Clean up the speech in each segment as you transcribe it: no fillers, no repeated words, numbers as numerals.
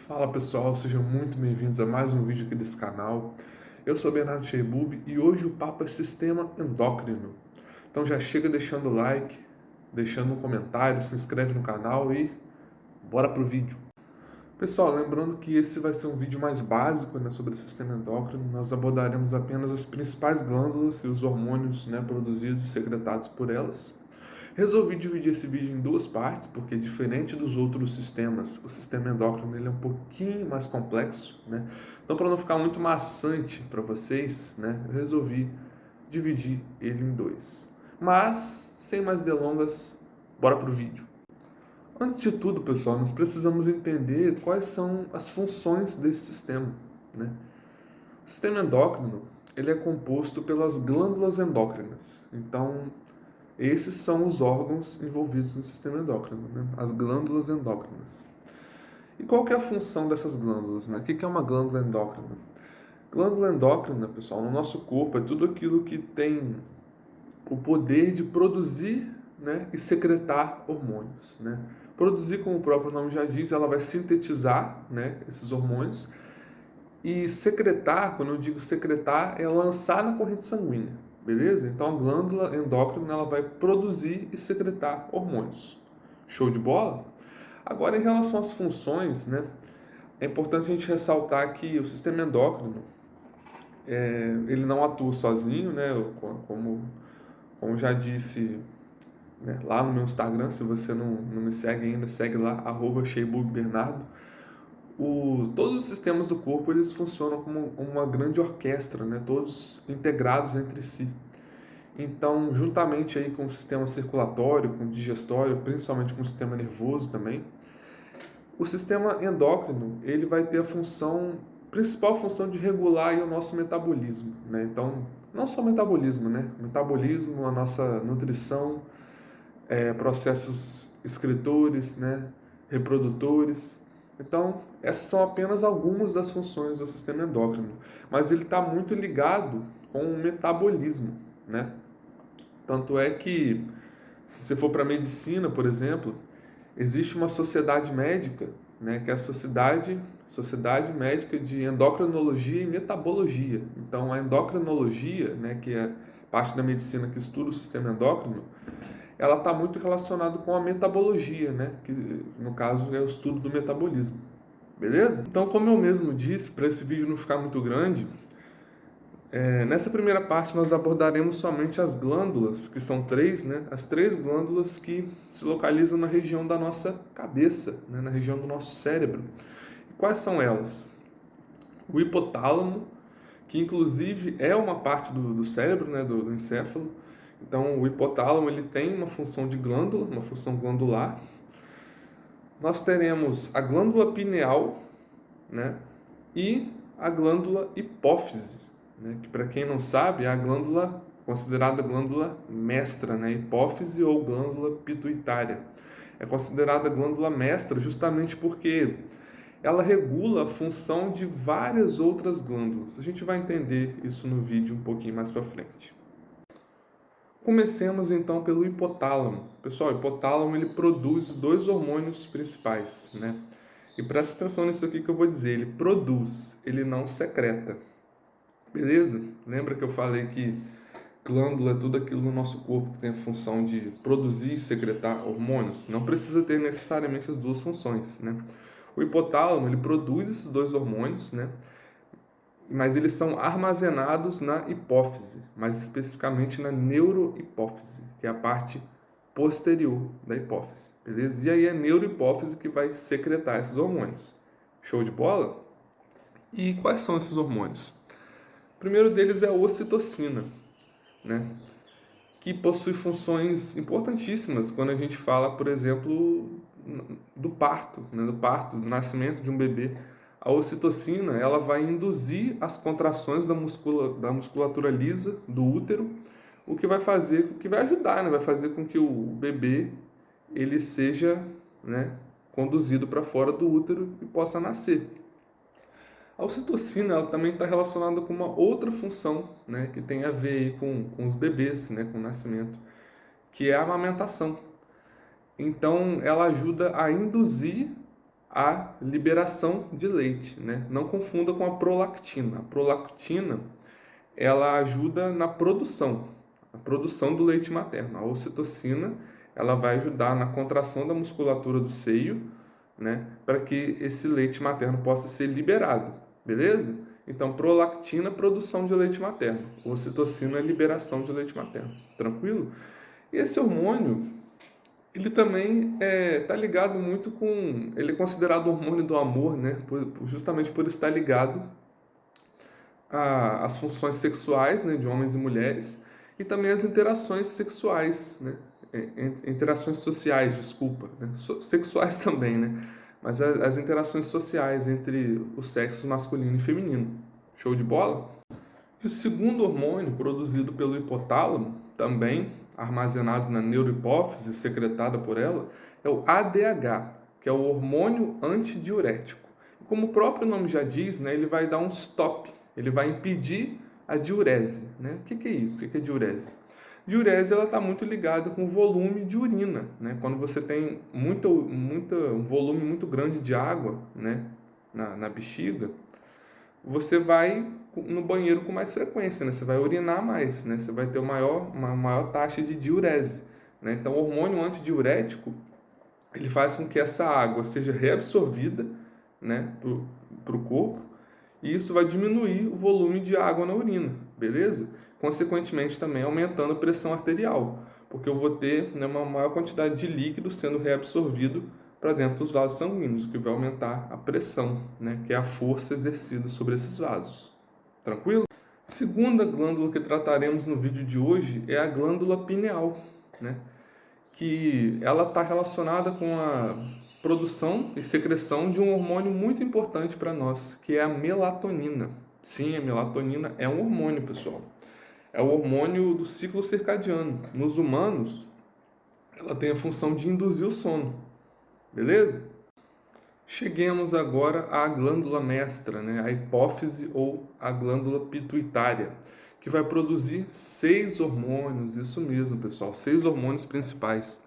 Fala pessoal, sejam muito bem-vindos a mais um vídeo aqui desse canal. Eu sou Bernardo Sheibub e hoje o papo é sistema endócrino. Então já chega deixando o like, deixando um comentário, se inscreve no canal e bora pro vídeo. Pessoal, lembrando que esse vai ser um vídeo mais básico, né, sobre o sistema endócrino. Nós abordaremos apenas as principais glândulas e os hormônios, né, produzidos e secretados por elas. Resolvi dividir esse vídeo em duas partes, porque diferente dos outros sistemas, o sistema endócrino ele é um pouquinho mais complexo, né? Então, para não ficar muito maçante para vocês, né, eu resolvi dividir ele em dois. Mas, sem mais delongas, bora pro vídeo. Antes de tudo, pessoal, nós precisamos entender quais são as funções desse sistema, né? O sistema endócrino, ele é composto pelas glândulas endócrinas. Então, esses são os órgãos envolvidos no sistema endócrino, né? As glândulas endócrinas. E qual que é a função dessas glândulas, né? O que é uma glândula endócrina? Glândula endócrina, pessoal, no nosso corpo é tudo aquilo que tem o poder de produzir, né, e secretar hormônios, né? Produzir, como o próprio nome já diz, ela vai sintetizar, né, esses hormônios, e secretar, quando eu digo secretar, é lançar na corrente sanguínea, beleza? Então a glândula endócrina ela vai produzir e secretar hormônios. Show de bola? Agora, em relação às funções, né, é importante a gente ressaltar que o sistema endócrino ele não atua sozinho, né? Como já disse, né, lá no meu Instagram, se você não me segue ainda, segue lá, @sheibubernardo. Todos os sistemas do corpo eles funcionam como uma grande orquestra, né? Todos integrados entre si. Então, juntamente aí com o sistema circulatório, com o digestório, principalmente com o sistema nervoso também, o sistema endócrino ele vai ter a principal função de regular aí o nosso metabolismo, né? Então, não só o metabolismo, né? Metabolismo, a nossa nutrição, processos excretores, né? Reprodutores. Então, essas são apenas algumas das funções do sistema endócrino, mas ele está muito ligado com o metabolismo, né? Tanto é que, se você for para a medicina, por exemplo, existe uma sociedade médica, né, que é a Sociedade Médica de Endocrinologia e Metabologia. Então, a endocrinologia, né, que é parte da medicina que estuda o sistema endócrino, ela está muito relacionada com a metabologia, né, que no caso é o estudo do metabolismo. Beleza? Então, como eu mesmo disse, para esse vídeo não ficar muito grande, nessa primeira parte nós abordaremos somente as glândulas, que são três, né? As três glândulas que se localizam na região da nossa cabeça, né? Na região do nosso cérebro. E quais são elas? O hipotálamo, que inclusive é uma parte do cérebro, né? Do encéfalo. Então, o hipotálamo ele tem uma função de glândula, uma função glandular. Nós teremos a glândula pineal, né? E a glândula hipófise, né? Que para quem não sabe é a glândula considerada glândula mestra, né? Hipófise ou glândula pituitária. É considerada glândula mestra justamente porque ela regula a função de várias outras glândulas. A gente vai entender isso no vídeo um pouquinho mais para frente. Comecemos então pelo hipotálamo. Pessoal, o hipotálamo ele produz dois hormônios principais, né? E presta atenção nisso aqui que eu vou dizer, ele produz, ele não secreta. Beleza? Lembra que eu falei que glândula é tudo aquilo no nosso corpo que tem a função de produzir e secretar hormônios? Não precisa ter necessariamente as duas funções, né? O hipotálamo, ele produz esses dois hormônios, né? Mas eles são armazenados na hipófise, mais especificamente na neurohipófise, que é a parte posterior da hipófise, beleza? E aí é a neurohipófise que vai secretar esses hormônios. Show de bola? E quais são esses hormônios? O primeiro deles é a ocitocina, né? Que possui funções importantíssimas quando a gente fala, por exemplo, do parto, né? Do nascimento de um bebê. A ocitocina ela vai induzir as contrações da musculatura lisa do útero, o que vai ajudar, né? Vai fazer com que o bebê ele seja, né, conduzido para fora do útero e possa nascer. A ocitocina ela também está relacionada com uma outra função, né, que tem a ver aí com os bebês, né, com o nascimento, que é a amamentação. Então, ela ajuda a induzir a liberação de leite, né? Não confunda com a prolactina. A prolactina, ela ajuda na produção, a produção do leite materno. A ocitocina, ela vai ajudar na contração da musculatura do seio, né, para que esse leite materno possa ser liberado, beleza? Então, prolactina, produção de leite materno. Ocitocina, liberação de leite materno. Tranquilo? E esse hormônio, ele também está ligado muito com... Ele é considerado o hormônio do amor, né? Justamente por estar ligado às funções sexuais, né, de homens e mulheres, e também as interações sexuais, né? Interações sociais, desculpa, né? Sexuais também, né? Mas as interações sociais entre os sexos masculino e feminino. Show de bola? E o segundo hormônio, produzido pelo hipotálamo, também armazenado na neurohipófise, secretada por ela, é o ADH, que é o hormônio antidiurético. Como o próprio nome já diz, né, ele vai dar um stop, ele vai impedir a diurese. Né? O que é isso? O que é diurese? Diurese está muito ligada com o volume de urina. Né? Quando você tem um volume muito grande de água, né, na bexiga, você vai no banheiro com mais frequência, né? Você vai urinar mais, né? Você vai ter uma maior taxa de diurese, né? Então, o hormônio antidiurético, ele faz com que essa água seja reabsorvida, né, para o corpo, e isso vai diminuir o volume de água na urina, beleza? Consequentemente, também aumentando a pressão arterial, porque eu vou ter, né, uma maior quantidade de líquido sendo reabsorvido para dentro dos vasos sanguíneos, o que vai aumentar a pressão, né, que é a força exercida sobre esses vasos. Tranquilo? Segunda glândula que trataremos no vídeo de hoje é a glândula pineal, né, que ela está relacionada com a produção e secreção de um hormônio muito importante para nós, que é a melatonina. Sim, a melatonina é um hormônio, pessoal. É o hormônio do ciclo circadiano. Nos humanos, ela tem a função de induzir o sono. Beleza? Cheguemos agora à glândula mestra, né? A hipófise ou a glândula pituitária, que vai produzir 6 hormônios, isso mesmo, pessoal, 6 hormônios principais,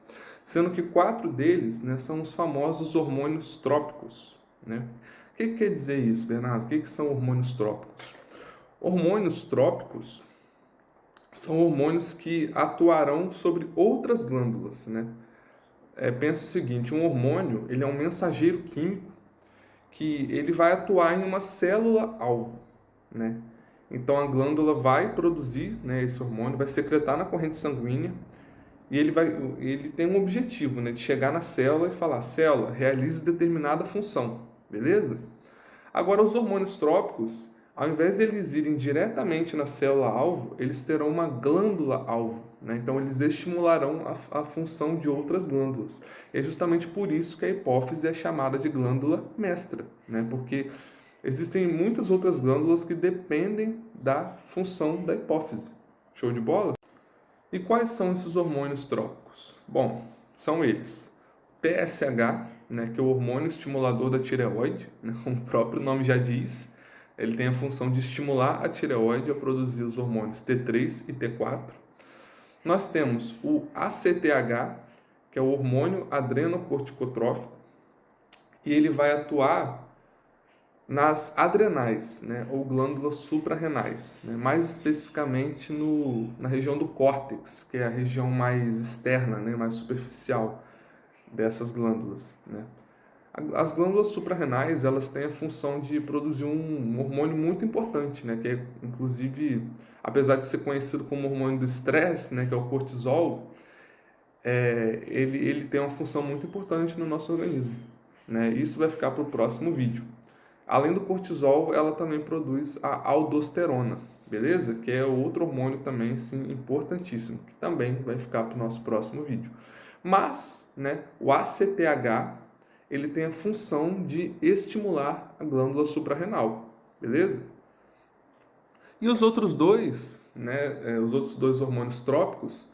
sendo que 4 deles, né, são os famosos hormônios trópicos. Né? O que quer dizer isso, Bernardo? O que são hormônios trópicos? Hormônios trópicos são hormônios que atuarão sobre outras glândulas, né? Pensa o seguinte, um hormônio, ele é um mensageiro químico que ele vai atuar em uma célula-alvo, né? Então a glândula vai produzir, né, esse hormônio, vai secretar na corrente sanguínea e ele tem um objetivo, né, de chegar na célula e falar, célula, realize determinada função, beleza? Agora os hormônios trópicos, ao invés de eles irem diretamente na célula-alvo, eles terão uma glândula-alvo, né? Então eles estimularão a função de outras glândulas. E é justamente por isso que a hipófise é chamada de glândula mestra, né? Porque existem muitas outras glândulas que dependem da função da hipófise. Show de bola? E quais são esses hormônios trópicos? Bom, são eles: TSH, né, que é o hormônio estimulador da tireoide, né, como o próprio nome já diz, ele tem a função de estimular a tireoide a produzir os hormônios T3 e T4. Nós temos o ACTH, que é o hormônio adrenocorticotrófico, e ele vai atuar nas adrenais, né, ou glândulas suprarrenais, né, mais especificamente na região do córtex, que é a região mais externa, né, mais superficial dessas glândulas. Né. As glândulas suprarrenais, elas têm a função de produzir um hormônio muito importante, né, que é, inclusive, apesar de ser conhecido como hormônio do estresse, né, que é o cortisol, ele tem uma função muito importante no nosso organismo. Né. Isso vai ficar para o próximo vídeo. Além do cortisol, ela também produz a aldosterona, beleza? Que é outro hormônio também, assim, importantíssimo, que também vai ficar para o nosso próximo vídeo. Mas, né, o ACTH, ele tem a função de estimular a glândula suprarrenal, beleza? E os outros dois, né, os outros dois hormônios trópicos,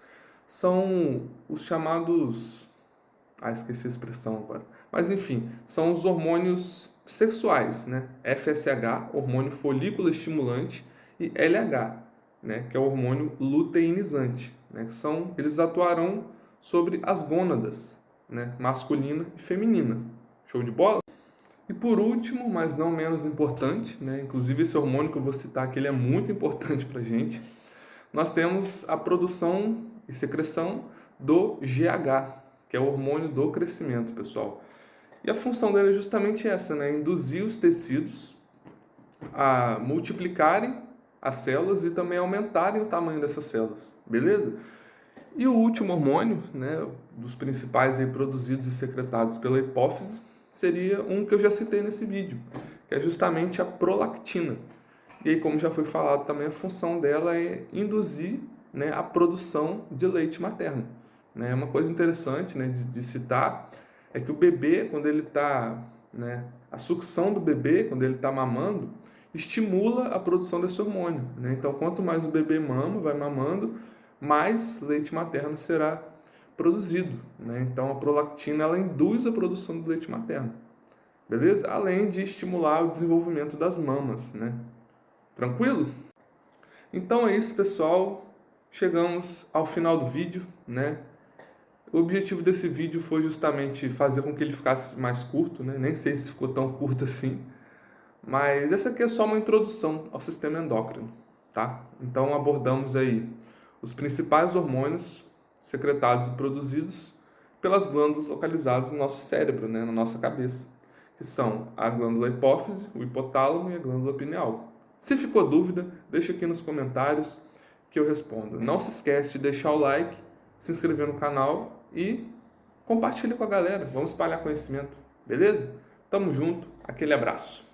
são os chamados... esqueci a expressão agora. Mas enfim, são os hormônios sexuais, né? FSH, hormônio folículo estimulante, e LH, né, que é o hormônio luteinizante, né, eles atuarão sobre as gônadas, né, masculina e feminina. Show de bola? E por último, mas não menos importante, né? Inclusive esse hormônio que eu vou citar aqui, ele é muito importante para a gente, nós temos a produção e secreção do GH, que é o hormônio do crescimento, pessoal. E a função dele é justamente essa, né? Induzir os tecidos a multiplicarem as células e também aumentarem o tamanho dessas células, beleza? E o último hormônio, né, dos principais aí produzidos e secretados pela hipófise, seria um que eu já citei nesse vídeo, que é justamente a prolactina. E aí, como já foi falado também, a função dela é induzir, né, a produção de leite materno. Né? Uma coisa interessante, né, de citar é que o bebê, quando ele está, né, a sucção do bebê, quando ele está mamando, estimula a produção desse hormônio. Né? Então, quanto mais o bebê mama, vai mamando, mais leite materno será produzido. Né? Então, a prolactina ela induz a produção do leite materno. Beleza? Além de estimular o desenvolvimento das mamas. Né? Tranquilo? Então é isso, pessoal. Chegamos ao final do vídeo, né? O objetivo desse vídeo foi justamente fazer com que ele ficasse mais curto, né? Nem sei se ficou tão curto assim, mas essa aqui é só uma introdução ao sistema endócrino, tá? Então abordamos aí os principais hormônios secretados e produzidos pelas glândulas localizadas no nosso cérebro, né? Na nossa cabeça, que são a glândula hipófise, o hipotálamo e a glândula pineal. Se ficou dúvida, deixa aqui nos comentários que eu respondo. Não se esquece de deixar o like, se inscrever no canal e compartilhe com a galera. Vamos espalhar conhecimento, beleza? Tamo junto, aquele abraço.